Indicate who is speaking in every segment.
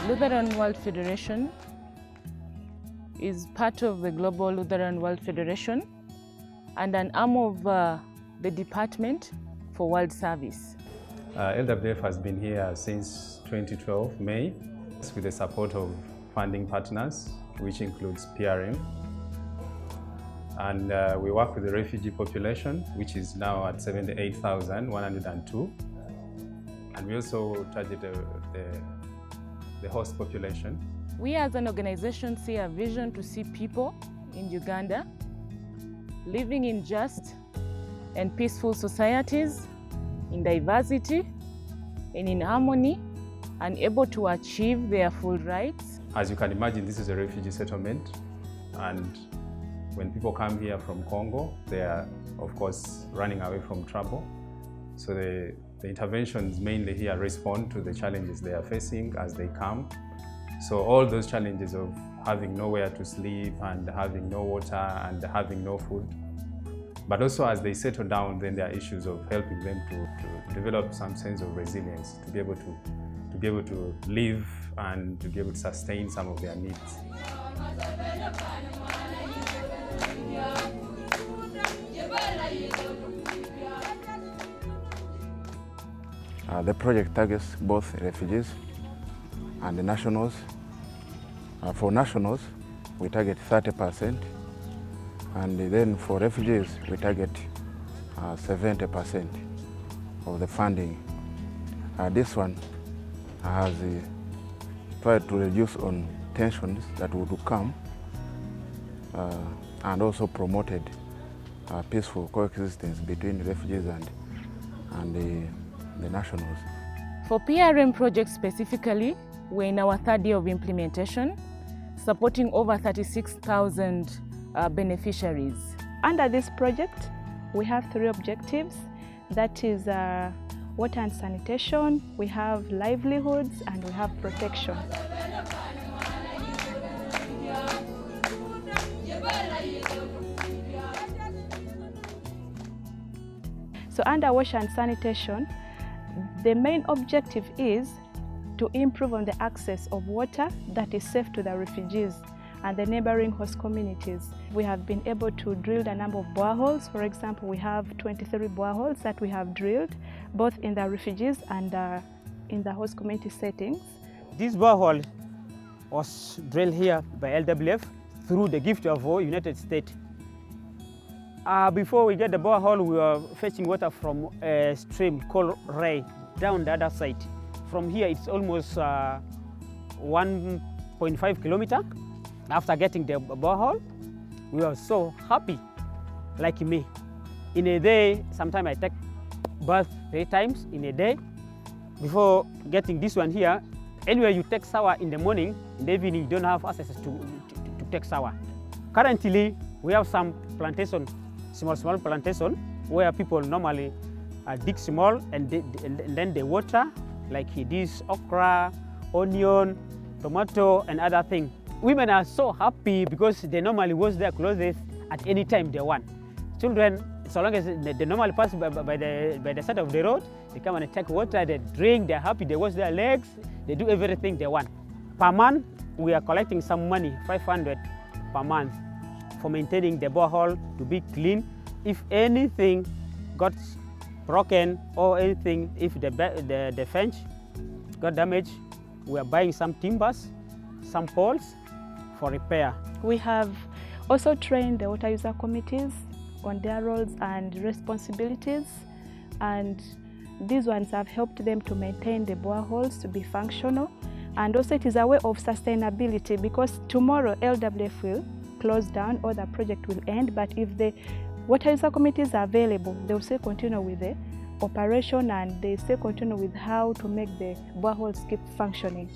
Speaker 1: Lutheran World Federation is part of the Global Lutheran World Federation and an arm of the Department for World Service.
Speaker 2: LWF has been here since 2012, May, with the support of funding partners, which includes PRM. And we work with the refugee population, which is now at 78,102. And we also target the host population.
Speaker 1: We as an organization see a vision to see people in Uganda living in just and peaceful societies, in diversity and in harmony, and able to achieve their full rights.
Speaker 2: As you can imagine, this is a refugee settlement, and when people come here from Congo, they are, of course, running away from trouble. So the interventions mainly here respond to the challenges they are facing as they come. So all those challenges of having nowhere to sleep and having no water and having no food. But also as they settle down, then there are issues of helping them to develop some sense of resilience, to be able to live and to be able to sustain some of their needs.
Speaker 3: The project targets both refugees and the nationals. For nationals, we target 30%, and then for refugees, we target 70% of the funding. This one has tried to reduce on tensions that would come and also promoted peaceful coexistence between refugees and the nationals.
Speaker 1: For PRM projects specifically, we're in our third year of implementation, supporting over 36,000 beneficiaries.
Speaker 4: Under this project, we have 3 objectives. That is water and sanitation, we have livelihoods, and we have protection. So under water and sanitation, the main objective is to improve on the access of water that is safe to the refugees and the neighboring host communities. We have been able to drill a number of boreholes. For example, we have 23 boreholes that we have drilled, both in the refugees and in the host community settings.
Speaker 5: This borehole was drilled here by LWF through the gift of the United States. Before we get the borehole, we were fetching water from a stream called Ray, down the other side. From here, it's almost 1.5 kilometers. After getting the borehole, we were so happy, like me. In a day, sometimes I take bath 3 times in a day. Before getting this one here, anywhere you take shower in the morning, in the evening you don't have access to take shower. Currently, we have some plantation, small plantation, where people normally dig small and then they water, like this okra, onion, tomato, and other things. Women are so happy because they normally wash their clothes at any time they want. Children, so long as they normally pass by the side of the road, they come and take water, they drink, they're happy, they wash their legs, they do everything they want. Per month, we are collecting some money, 500 per month, for maintaining the borehole to be clean. If anything got broken or anything, if the fence got damaged, we are buying some timbers, some poles for repair. We have also trained the water user committees on their roles and responsibilities, and
Speaker 4: these ones have helped them to maintain the boreholes to be functional, and also it is a way of sustainability, because tomorrow LWF will close down or the project will end, but if the water user committees are available, they will still continue with the operation and they still continue with how to make the boreholes keep functioning.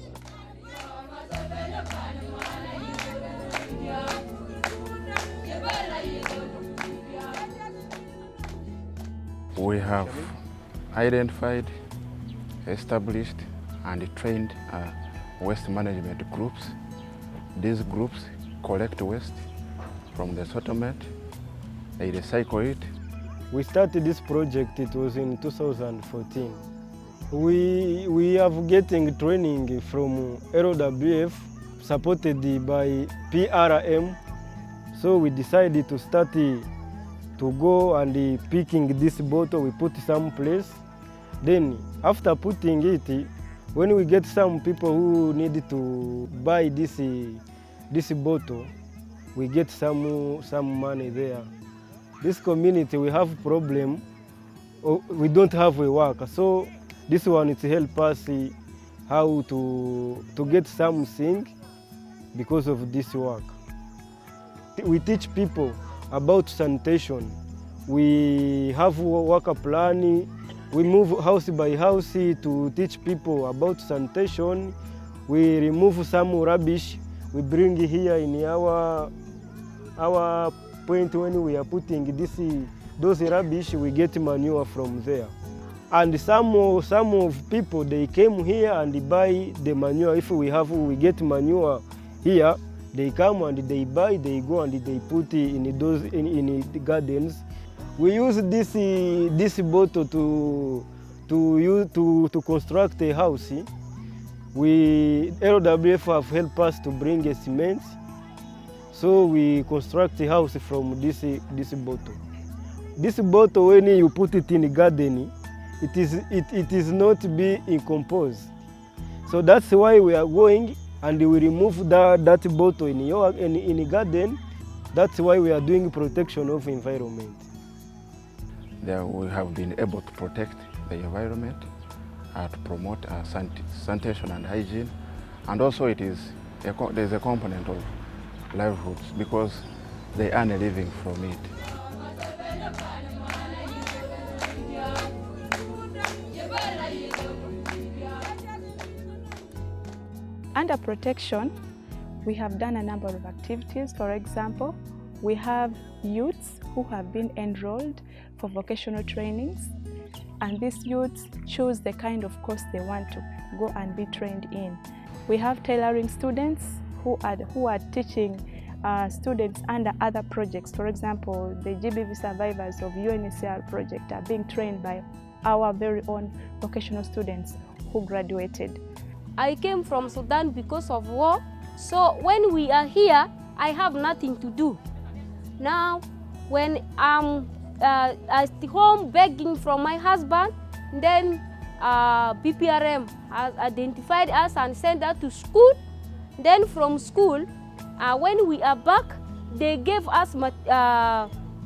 Speaker 3: We have identified, established and trained waste management groups. These groups collect waste from the settlement, they recycle it.
Speaker 6: We started this project, it was in 2014. We have getting training from LWF supported by PRM. So we decided to start to go and picking this bottle, we put some place. Then after putting it, when we get some people who need to buy this bottle, we get some money there. This community, we have problem, we don't have a work. So this one is help us how to get something because of this work. We teach people about sanitation. We have a work plan. We move house by house to teach people about sanitation. We remove some rubbish. We bring here in our point when we are putting those rubbish, we get manure from there. And some of people, they came here and buy the manure. If we get manure here, they come and they buy, they go and they put in the gardens. We use this bottle to construct a house. LWF have helped us to bring a cement, so we construct a house from this bottle. This bottle, when you put it in the garden, it is not be incomposed. So that's why we are going and we remove that bottle in the garden. That's why we are doing protection of environment.
Speaker 3: There we have been able to protect the environment, to promote sanitation and hygiene, and also there's a component of livelihoods because they earn a living from it.
Speaker 4: Under protection, we have done a number of activities. For example, we have youths who have been enrolled for vocational trainings, and these youths choose the kind of course they want to go and be trained in. We have tailoring students who are teaching students under other projects. For example, the GBV survivors of UNHCR project are being trained by our very own vocational students who graduated.
Speaker 7: I came from Sudan because of war, so when we are here, I have nothing to do. Now, when I'm at home begging from my husband, then BPRM has identified us and sent us to school. Then from school, when we are back, they gave us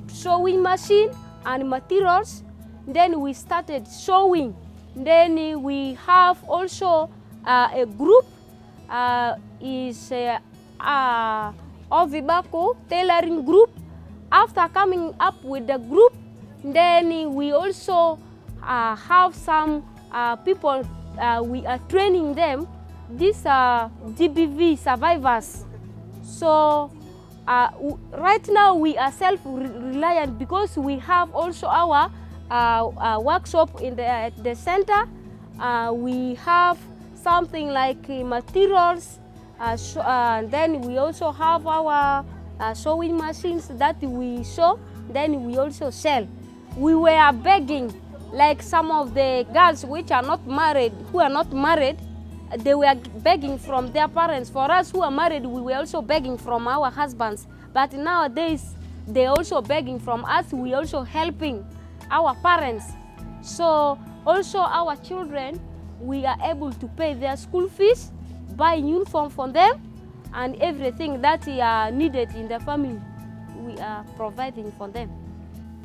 Speaker 7: sewing machine and materials. Then we started sewing. Then we have also a group, is Ovibako tailoring group. After coming up with the group, then we also have some people, we are training them. These are GBV survivors. So right now we are self-reliant because we have also our workshop at the center. We have something like materials, then we also have our sewing machines that we sew, then we also sell. We were begging, like some of the girls which are not married, they were begging from their parents. For us who are married, we were also begging from our husbands. But nowadays, they're also begging from us, we also helping our parents. So also our children, we are able to pay their school fees, buy uniform for them, and everything that is needed in the family, we are providing for them.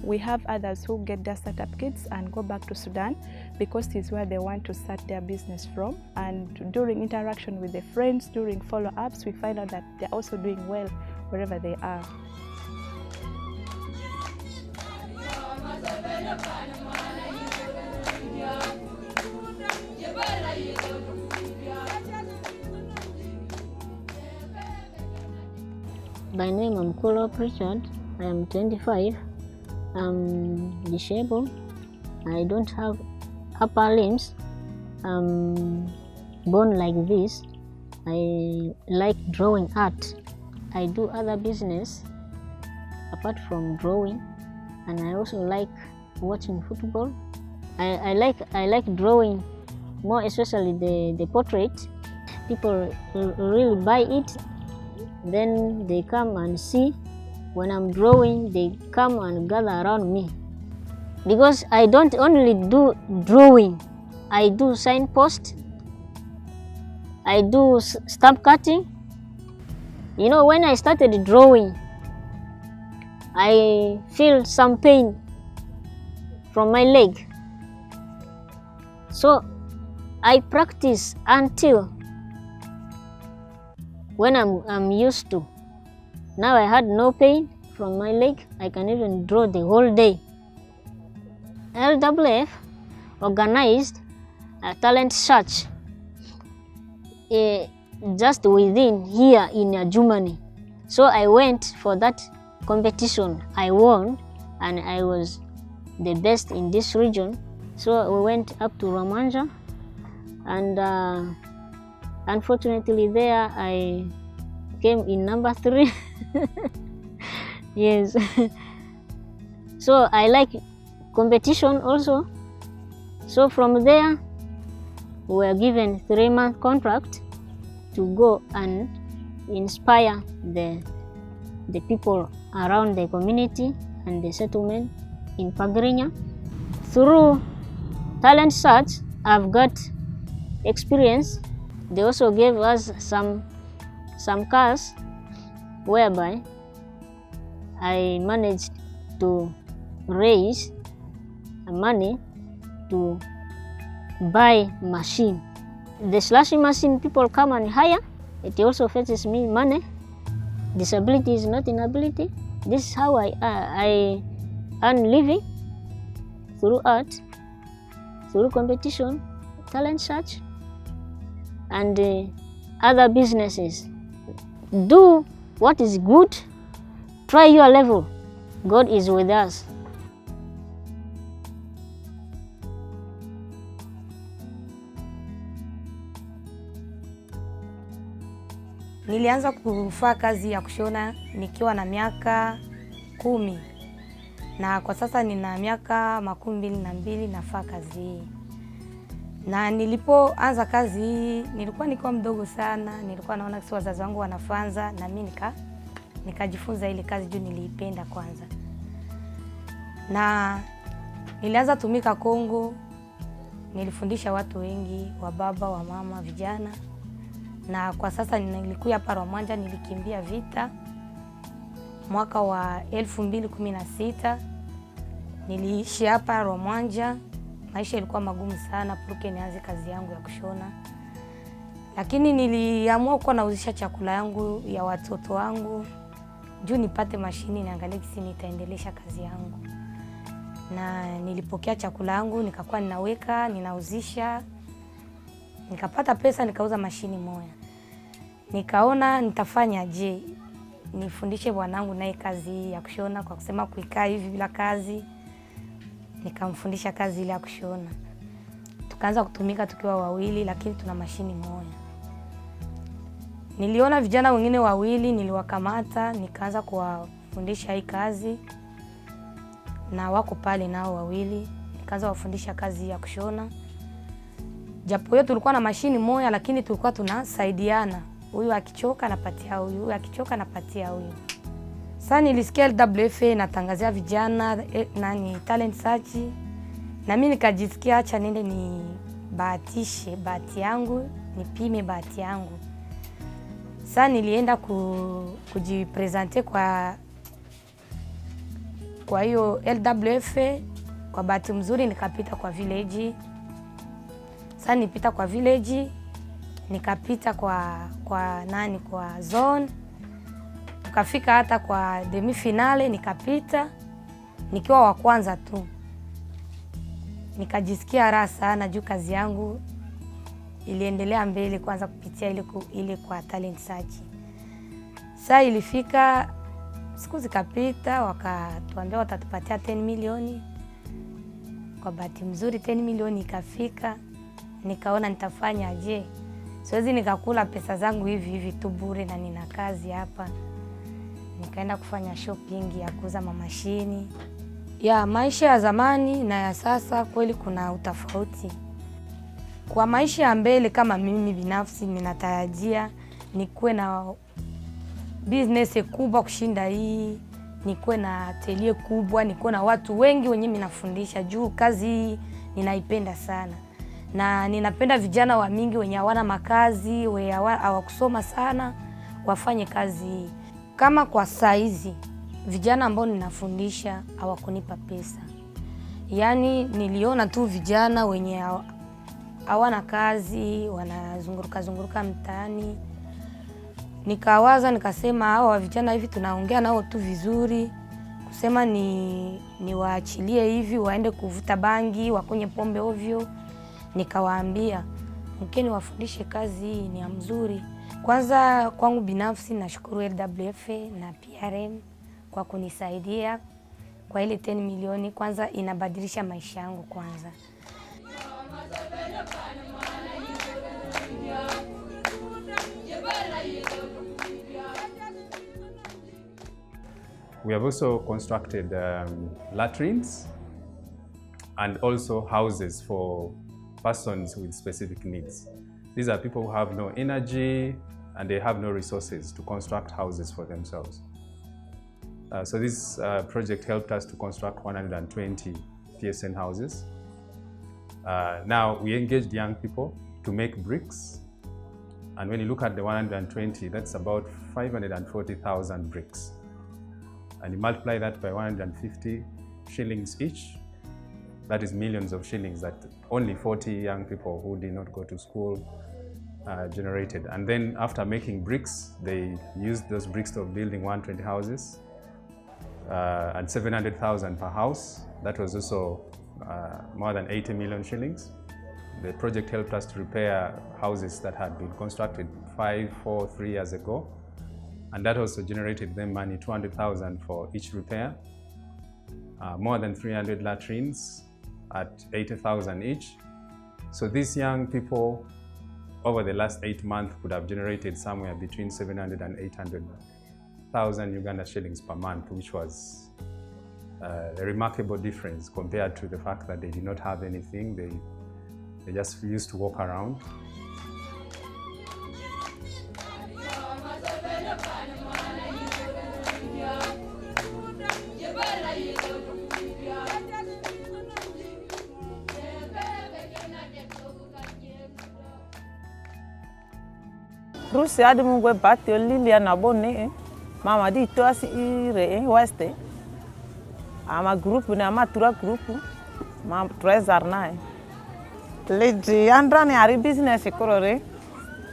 Speaker 4: We have others who get their startup kits and go back to Sudan because it's where they want to start their business from. And during interaction with their friends, during follow-ups, we find out that they're also doing well wherever they are.
Speaker 8: By name, I'm Kolo Pritchard. I am 25. I'm disabled. I don't have upper limbs. I'm born like this. I like drawing art. I do other business apart from drawing, and I also like watching football. I like drawing, more especially the portrait. People really buy it. Then they come and see when I'm drawing, they come and gather around me. Because I don't only do drawing, I do signpost, I do stamp cutting. You know, when I started drawing, I feel some pain from my leg. So I practice until when I'm used to. Now I had no pain from my leg. I can even draw the whole day. LWF organized a talent search just within here in Germany. So I went for that competition. I won and I was the best in this region. So we went up to Ramanja, and unfortunately there I came in number 3. Yes. So I like competition also. So from there we were given 3-month contract to go and inspire the people around the community and the settlement in Pagrinya. Through talent search, I've got experience. They also gave us some cars whereby I managed to raise money to buy machine. The slashing machine people come and hire. It also fetches me money. Disability is not inability. This is how I earn living, through art, through competition, talent search, and other businesses. Do what is good, try your level. God is with us.
Speaker 9: Nilianza kufanya kazi ya kushona nikiwa na miaka 10, na kwa sasa nina miaka 22 nafanya kazi hii. Na nilipoanza kazi hii nilikuwa nikiwa mdogo sana, nilikuwa naona kisi wazazi wangu wanafanza na mimi nikajifunza ile kazi juu niliipenda kwanza. Na nilianza tumika Kongo, nilifundisha watu wengi, wa baba, wa mama, vijana. Na kwa sasa nilikuja hapa Rwamanja, nilikimbia vita mwaka wa 2016. Niliishi hapa Rwamanja. Maisha ilikuwa magumu sana porque nianze kazi yangu ya kushona. Lakini niliamua kuwa nauzisha chakula yangu ya watoto wangu juu nipate mashini niangalie kisi nitaendelesha kazi yangu. Na nilipokea chakula yangu nikakuwa ninaweka, ninauzisha. Nikapata pesa nikauza mashini moja. Nikaona nitafanya je, nifundishe bwanangu naye kazi ya kushona, kwa kusema kuikaa hivi bila kazi. Nikamfundisha kazi ile ya kushona. Tukaanza kutumika tukiwa wawili, lakini tuna mashini moja. Niliona vijana wengine wawili, niliwakamata, nikaanza kuwafundisha hii kazi. Na wako pale nao wawili, nikaanza wafundisha kazi ya kushona. Japo yote tulikuwa na mashini moja, lakini tulikuwa tunasaidiana. Huyu akichoka napatia huyu, huyu akichoka napatia huyu. Sasa nilisikia LWF natangazia vijana talent search, na mimi nikajisikia acha nende ni bahatishe bahati yangu, nipime bahati yangu. Sasa nilienda kujipresenter Kwa hiyo LWF kwa bahati mzuri nikapita kwa village. Sasa nipita kwa village, nikapita kwa zone. Tukafika hata kwa demi finale nikapita nikiwa wa kwanza tu. Nikajisikia raha sana juu kazi yangu iliendelea mbele kwanza kupitia ile kwa talent search. Sasa ilifika siku zikapita, wakatuambia watatupatia 10 milioni. Kwa bahati mzuri 10 milioni ikafika. Nikaona nitafanya aje. Siwezi nikakula pesa zangu hivi tu bure na nina kazi hapa. Nikaenda kufanya shopping ya kuuza mamashini. Ya maisha ya zamani na ya sasa kweli kuna utofauti. Kwa maisha ya mbele kama mimi binafsi ninatarajia nikuwe na business kubwa kushinda hii, nikuwe na atelier kubwa, nikuwe na watu wengi wenye ninafundisha juu kazi hii ninaipenda sana. Na ninapenda vijana wa mingi wenye hawana makazi, hawakusoma sana, wafanye kazi hii. Kama kwa saizi, vijana ambao ninafundisha hawakunipa pesa. Yaani niliona tu vijana wenye hawana kazi, wanazunguruka mtaani. Nikawaza nikasema hao vijana hivi tunaongea nao tu vizuri. Kusema ni waachilie hivi waende kuvuta bangi, wakunye pombe ovyo. Nikawaambia mkeni wafundishe kazi hii ni ya mzuri. Kwanza kwangu binafsi nashukuru LWF na PRM kwa kunisaidia kwa ile 10 milioni. Kwanza inabadilisha maisha yangu kwanza.
Speaker 2: We have also constructed latrines and also houses for persons with specific needs. These are people who have no energy and they have no resources to construct houses for themselves. So this project helped us to construct 120 PSN houses. Now we engaged young people to make bricks. And when you look at the 120, that's about 540,000 bricks. And you multiply that by 150 shillings each, that is millions of shillings that only 40 young people who did not go to school generated. And then after making bricks, they used those bricks of building 120 houses and 700,000 per house. That was also more than 80 million shillings. The project helped us to repair houses that had been constructed 3 years ago. And that also generated them money, 200,000 for each repair. More than 300 latrines at 80,000 each. So these young people over the last 8 months could have generated somewhere between 700 and 800,000 Uganda shillings per month, which was a remarkable difference compared to the fact that they did not have anything. They just used to walk around.
Speaker 10: Rusi adi mungwe bati olilia na bone mama di to asi ire weste ama group na ama tura group ma treasure na leji andra ni ari business korore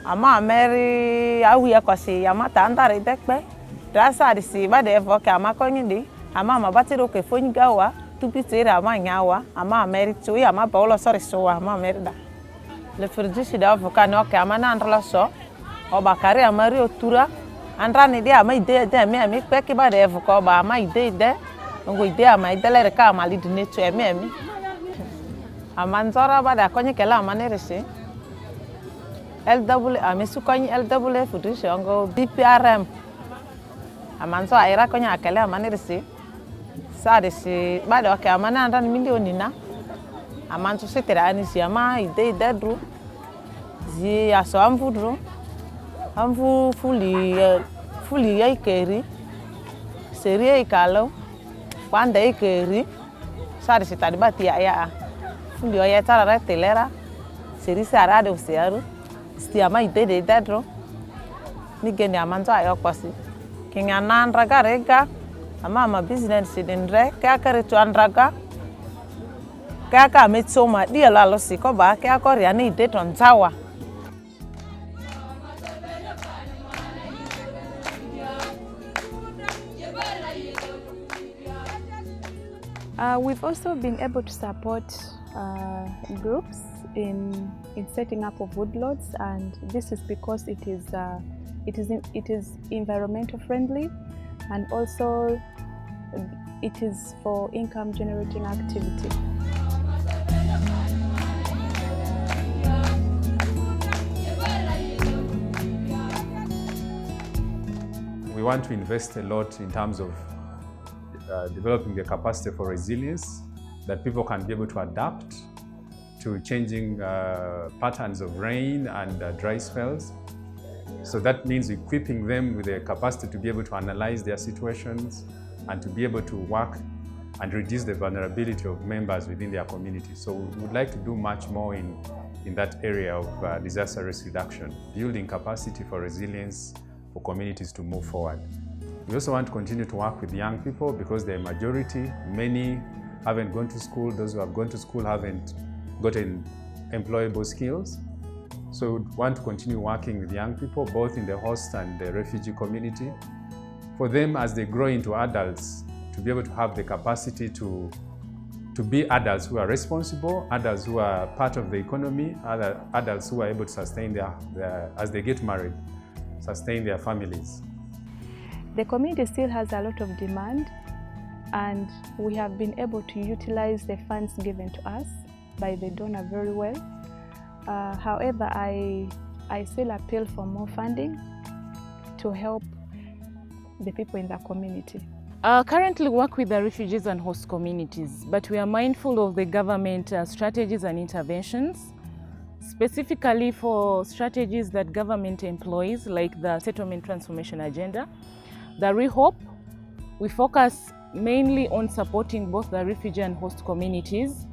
Speaker 10: ama meri awi akosi ama tandare dekpe rasa disi ba de voke ama konyindi ama mabati ro ke fongawa tupitira ama nyawa ama meri tui ama bolo sori so ama merda le furjisi da voka no ke ama na andra so oba kare amari otura andra ni dia ama ide de me peki ba de voka oba ama ide ngo ide ama ide le ka ama li dine to me amanzora ba da konye kala amanerese LWF amesu konye LWF fudishe ngo BPRM amanzo aira konye akala amanerese sade si ba da ka amana ndan milioni na amanzo setera anisi ama ide dru zi aso amvudru amvu fuli yaikeri serie ikalo kwanda ikeri sade si tadibati ya fuli ya tara telera seri sara de usiaru stiama ide dadro nigeni amanzo ayo kwasi kinya nandra garega ama business dindre ka kare to andraga ka metsoma dia la lo siko ba ka koria ni de ton tawa.
Speaker 4: We've also been able to support groups in setting up of woodlots, and this is because it is environmental friendly, and also it is for income generating activity.
Speaker 2: We want to invest a lot in terms of developing the capacity for resilience, that people can be able to adapt to changing patterns of rain and dry spells. So that means equipping them with the capacity to be able to analyze their situations and to be able to work and reduce the vulnerability of members within their community. So we would like to do much more in that area of disaster risk reduction, building capacity for resilience for communities to move forward. We also want to continue to work with young people because they're a majority. Many haven't gone to school. Those who have gone to school haven't gotten employable skills. So we want to continue working with young people, both in the host and the refugee community, for them as they grow into adults to be able to have the capacity to be adults who are responsible, adults who are part of the economy, other adults who are able to sustain as they get married, sustain their families.
Speaker 4: The community still has a lot of demand, and we have been able to utilize the funds given to us by the donor very well. However, I still appeal for more funding to help the people in the community.
Speaker 1: Currently work with the refugees and host communities, but we are mindful of the government strategies and interventions, specifically for strategies that government employs, like the Settlement Transformation Agenda. The ReHope, we focus mainly on supporting both the refugee and host communities,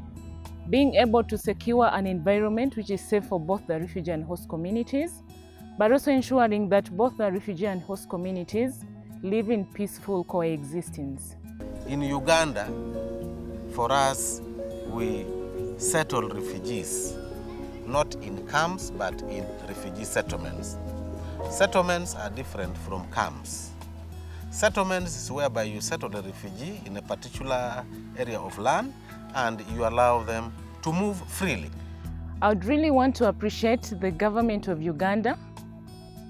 Speaker 1: being able to secure an environment which is safe for both the refugee and host communities, but also ensuring that both the refugee and host communities live in peaceful coexistence.
Speaker 11: In Uganda, for us, we settle refugees, not in camps, but in refugee settlements. Settlements are different from camps. Settlements is whereby you settle a refugee in a particular area of land and you allow them to move freely.
Speaker 1: I would really want to appreciate the government of Uganda,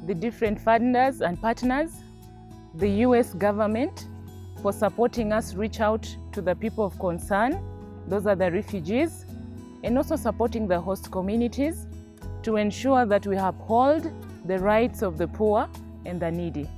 Speaker 1: the different funders and partners, the US government for supporting us reach out to the people of concern, those are the refugees, and also supporting the host communities to ensure that we uphold the rights of the poor and the needy.